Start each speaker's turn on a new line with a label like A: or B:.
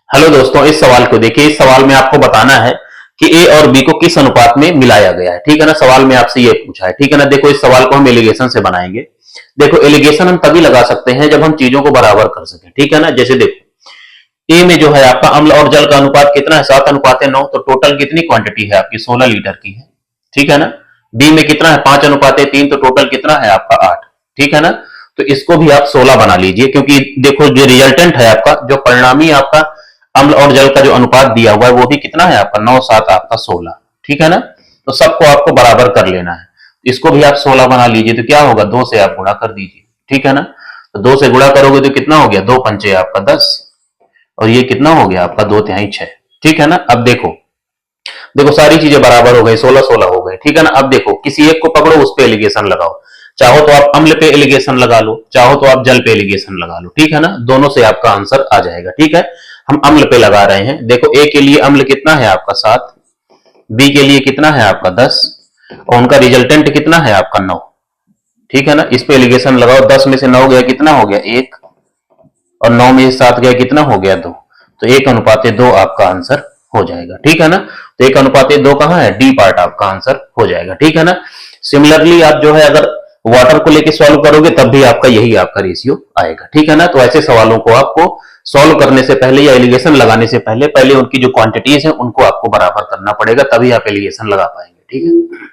A: Hello दोस्तों, इस सवाल को देखिए। इस सवाल में आपको बताना है कि ए और बी को किस अनुपात में मिलाया गया है। ठीक है ना, सवाल में आपसे ये पूछा है। ठीक है ना, देखो इस सवाल को हम एलिगेशन से बनाएंगे। देखो एलिगेशन हम तभी लगा सकते हैं जब हम चीजों को बराबर कर सकें। ठीक है ना, जैसे देखो ए में जो है आपका अम्ल और जल का अनुपात कितना है, 7:9, तो टोटल कितनी क्वांटिटी है आपकी, 16 लीटर की है। ठीक है ना। बी में कितना है, 5:3, तो टोटल कितना है आपका 8। ठीक है ना, तो इसको भी आप 16 बना लीजिए, क्योंकि देखो जो रिजल्टेंट है आपका, जो परिणामी आपका अम्ल और जल का जो अनुपात दिया हुआ है वो भी कितना है आपका, 9, 7 आपका 16। ठीक है ना, तो सबको आपको बराबर कर लेना है। इसको भी आप 16 बना लीजिए, तो क्या होगा, 2 से आप गुणा कर दीजिए। ठीक है ना, तो 2 से गुणा करोगे तो कितना हो गया, 2 पंचे आपका 10, और ये कितना हो गया आपका 2 तिहाई 6। ठीक है ना, अब देखो देखो सारी चीजें बराबर हो गई, 16 16 हो गए। ठीक है ना, अब देखो किसी एक को पकड़ो, उस पे एलिगेशन लगाओ। चाहो तो आप अम्ल पे एलिगेशन लगा लो, चाहो तो आप जल पे एलिगेशन लगा लो। ठीक है ना, दोनों से आपका आंसर आ जाएगा। ठीक है, हम अम्ल पे लगा रहे हैं। देखो ए के लिए अम्ल कितना है आपका 7, बी के लिए कितना है आपका 10, और उनका रिजल्टेंट कितना है आपका 9। ठीक है ना, इस पे एलिगेशन लगाओ। 10 में से 9 गया, कितना हो गया 1, और 9 में से 7 गया, कितना हो गया 2। तो 1:2 आपका आंसर हो जाएगा। ठीक है ना, तो 1:2 कहां है, डी पार्ट आपका आंसर हो जाएगा। ठीक है ना, सिमिलरली आप जो है अगर वाटर को लेके सॉल्व करोगे तब भी आपका यही आपका रेशियो आएगा। ठीक है ना, तो ऐसे सवालों को आपको सॉल्व करने से पहले या एलिगेशन लगाने से पहले उनकी जो क्वांटिटीज है उनको आपको बराबर करना पड़ेगा, तभी आप एलिगेशन लगा पाएंगे। ठीक है।